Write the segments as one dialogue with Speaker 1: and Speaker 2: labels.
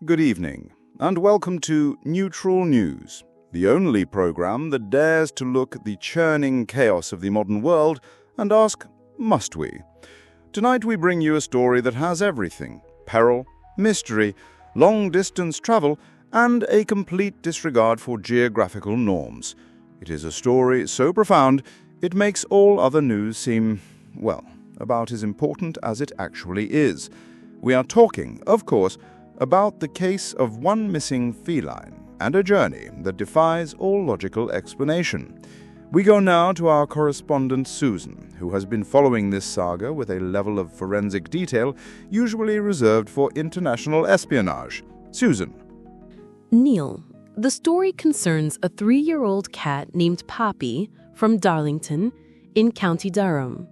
Speaker 1: Good evening, and welcome to Neutral News, the only program that dares to look at the churning chaos of the modern world and ask, must we? Tonight we bring you a story that has everything: peril, mystery, long-distance travel, and a complete disregard for geographical norms. It is a story so profound, it makes all other news seem, well, about as important as it actually is. We are talking, of course, about the case of one missing feline and a journey that defies all logical explanation. We go now to our correspondent Susan, who has been following this saga with a level of forensic detail usually reserved for international espionage. Susan.
Speaker 2: Neil, the story concerns a 3-year-old cat named Poppy from Darlington in County Durham.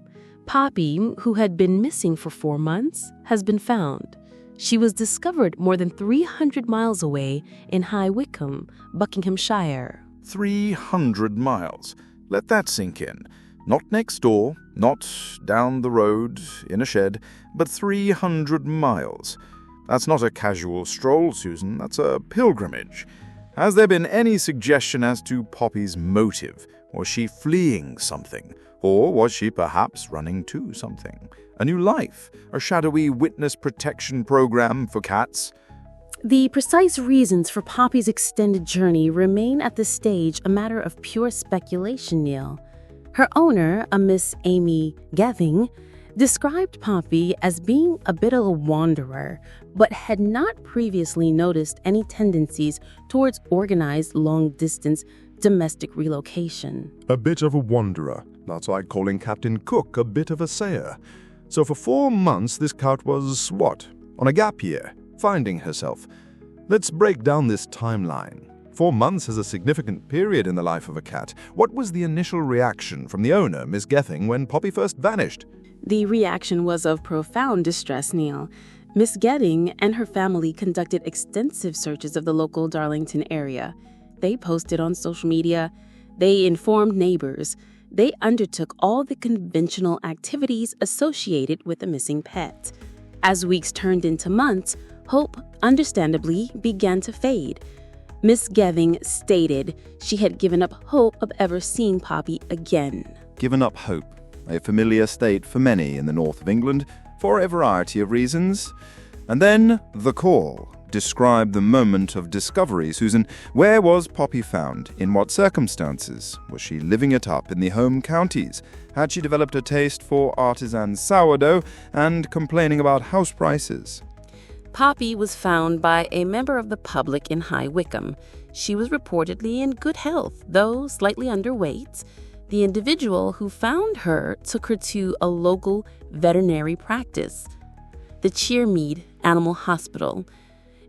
Speaker 2: Poppy, who had been missing for 4 months, has been found. She was discovered more than 300 miles away in High Wycombe, Buckinghamshire.
Speaker 3: 300 miles. Let that sink in. Not next door, not down the road in a shed, but 300 miles. That's not a casual stroll, Susan. That's a pilgrimage. Has there been any suggestion as to Poppy's motive? Was she fleeing something? Or was she perhaps running to something? A new life? A shadowy witness protection program for cats?
Speaker 2: The precise reasons for Poppy's extended journey remain at this stage a matter of pure speculation, Neil. Her owner, a Miss Amy Gething, described Poppy as being a bit of a wanderer, but had not previously noticed any tendencies towards organized long-distance domestic relocation.
Speaker 3: A bit of a wanderer. That's like calling Captain Cook a bit of a sayer. So for 4 months this cat was, what? On a gap year, finding herself. Let's break down this timeline. 4 months is a significant period in the life of a cat. What was the initial reaction from the owner, Miss Gething, when Poppy first vanished?
Speaker 2: The reaction was of profound distress, Neil. Miss Gething and her family conducted extensive searches of the local Darlington area. They posted on social media. They informed neighbors. They undertook all the conventional activities associated with a missing pet. As weeks turned into months, hope, understandably, began to fade. Miss Gething stated she had given up hope of ever seeing Poppy again.
Speaker 1: Given up hope, a familiar state for many in the north of England, for a variety of reasons. And then the call. Describe the moment of discovery, Susan. Where was Poppy found? In what circumstances? Was she living it up in the home counties? Had she developed a taste for artisan sourdough and complaining about house prices?
Speaker 2: Poppy was found by a member of the public in High Wycombe. She was reportedly in good health, though slightly underweight. The individual who found her took her to a local veterinary practice, the Cheermead Animal Hospital.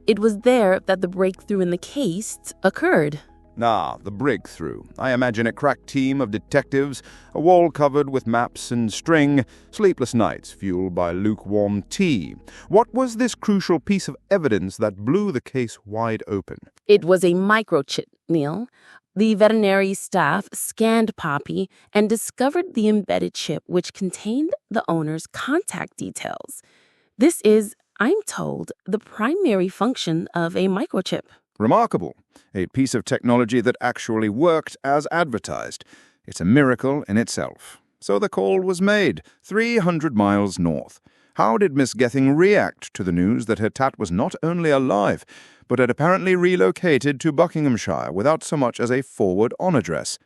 Speaker 2: It was there that the breakthrough in the case occurred.
Speaker 1: The breakthrough. I imagine a crack team of detectives, a wall covered with maps and string, sleepless nights fueled by lukewarm tea. What was this crucial piece of evidence that blew the case wide open?
Speaker 2: It was a microchip, Neil. The veterinary staff scanned Poppy and discovered the embedded chip which contained the owner's contact details. This is, I'm told, the primary function of a microchip.
Speaker 1: Remarkable. A piece of technology that actually worked as advertised. It's a miracle in itself. So the call was made, 300 miles north. How did Miss Gething react to the news that her tat was not only alive, but had apparently relocated to Buckinghamshire without so much as a forward-on address?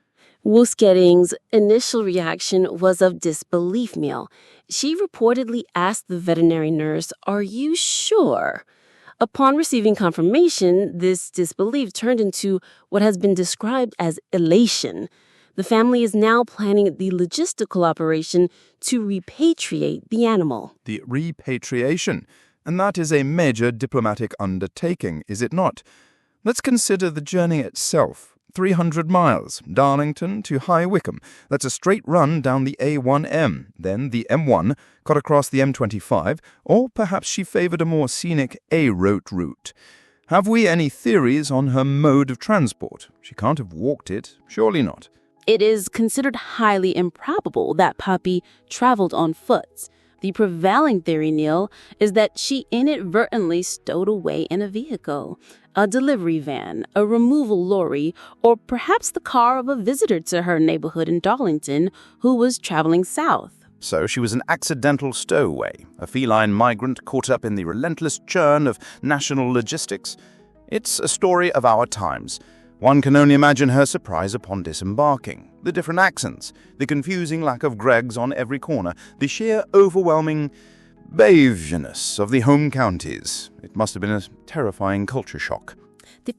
Speaker 2: Miss Gething's initial reaction was of disbelief, Neil. She reportedly asked the veterinary nurse, "Are you sure?" Upon receiving confirmation, this disbelief turned into what has been described as elation. The family is now planning the logistical operation to repatriate the animal.
Speaker 1: The repatriation? And that is a major diplomatic undertaking, is it not? Let's consider the journey itself. 300 miles, Darlington to High Wycombe. That's a straight run down the A1M, then the M1, cut across the M25, or perhaps she favored a more scenic A-road route. Have we any theories on her mode of transport? She can't have walked it, surely not.
Speaker 2: It is considered highly improbable that Poppy traveled on foot. The prevailing theory, Neil, is that she inadvertently stowed away in a vehicle, a delivery van, a removal lorry, or perhaps the car of a visitor to her neighborhood in Darlington who was traveling south.
Speaker 3: So she was an accidental stowaway, a feline migrant caught up in the relentless churn of national logistics. It's a story of our times. One can only imagine her surprise upon disembarking, the different accents, the confusing lack of Gregs on every corner, the sheer overwhelming behaviorness of the home counties. It must have been a terrifying culture shock.
Speaker 4: The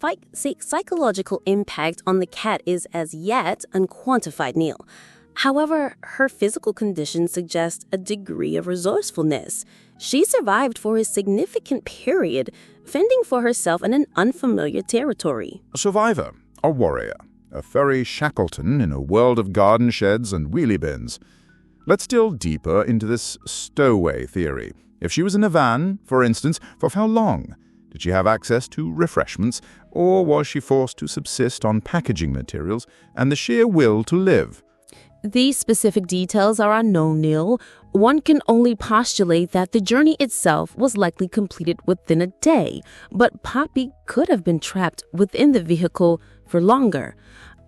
Speaker 4: psychological impact on the cat is as yet unquantified, Neil. However, her physical condition suggests a degree of resourcefulness. She survived for a significant period, fending for herself in an unfamiliar territory.
Speaker 3: A survivor, a warrior, a furry Shackleton in a world of garden sheds and wheelie bins. Let's delve deeper into this stowaway theory. If she was in a van, for instance, for how long? Did she have access to refreshments, or was she forced to subsist on packaging materials and the sheer will to live?
Speaker 4: These specific details are unknown, Neil. One can only postulate that the journey itself was likely completed within a day, but Poppy could have been trapped within the vehicle for longer,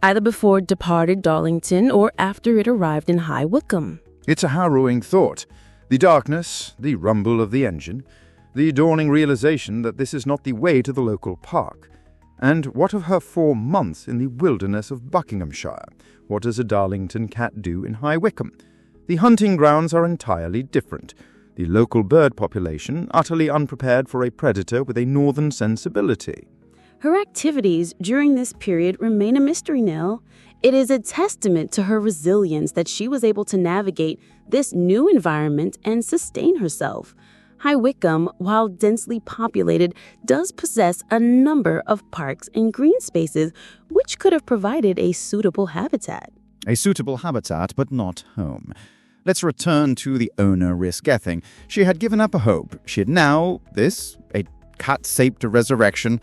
Speaker 4: either before it departed Darlington or after it arrived in High Wycombe.
Speaker 3: It's a harrowing thought. The darkness, the rumble of the engine, the dawning realization that this is not the way to the local park. And what of her 4 months in the wilderness of Buckinghamshire? What does a Darlington cat do in High Wycombe? The hunting grounds are entirely different. The local bird population utterly unprepared for a predator with a northern sensibility.
Speaker 2: Her activities during this period remain a mystery, Neil. It is a testament to her resilience that she was able to navigate this new environment and sustain herself. High Wycombe, while densely populated, does possess a number of parks and green spaces, which could have provided a suitable habitat.
Speaker 5: A suitable habitat, but not home. Let's return to the owner, Miss Gething. She had given up a hope. She had now, a cat saved to resurrection.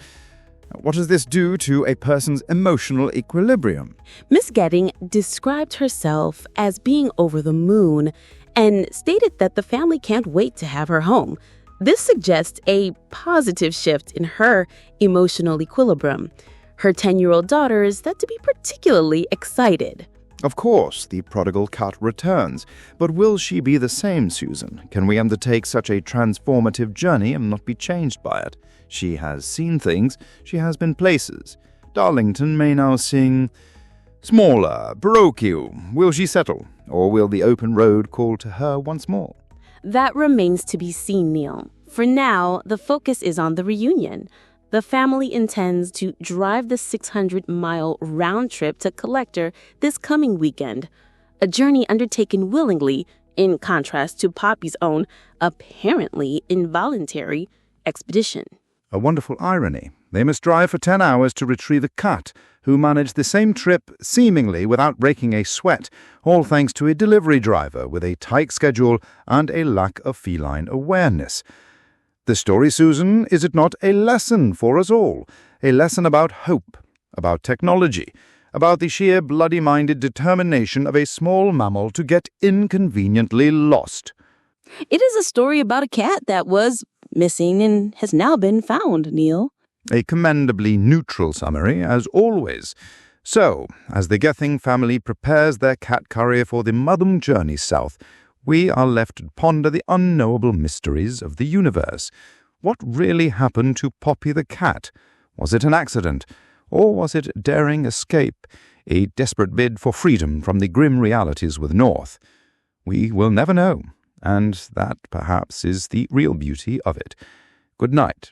Speaker 5: What does this do to a person's emotional equilibrium?
Speaker 2: Miss Gething described herself as being over the moon and stated that the family can't wait to have her home. This suggests a positive shift in her emotional equilibrium. Her 10-year-old daughter is said to be particularly excited.
Speaker 3: Of course, the prodigal cat returns. But will she be the same, Susan? Can we undertake such a transformative journey and not be changed by it? She has seen things. She has been places. Darlington may now sing smaller, parochial. Will she settle? Or will the open road call to her once more?
Speaker 2: That remains to be seen, Neil. For now, the focus is on the reunion. The family intends to drive the 600-mile round trip to Collector this coming weekend, a journey undertaken willingly, in contrast to Poppy's own, apparently involuntary, expedition.
Speaker 3: A wonderful irony. They must drive for 10 hours to retrieve a cat who managed the same trip seemingly without breaking a sweat, all thanks to a delivery driver with a tight schedule and a lack of feline awareness. The story, Susan, is it not a lesson for us all? A lesson about hope, about technology, about the sheer bloody-minded determination of a small mammal to get inconveniently lost.
Speaker 4: It is a story about a cat that was missing and has now been found, Neil.
Speaker 3: A commendably neutral summary, as always. So, as the Gething family prepares their cat courier for the Mudham journey south, we are left to ponder the unknowable mysteries of the universe. What really happened to Poppy the cat? Was it an accident? Or was it daring escape, a desperate bid for freedom from the grim realities with North? We will never know, and that, perhaps, is the real beauty of it. Good night.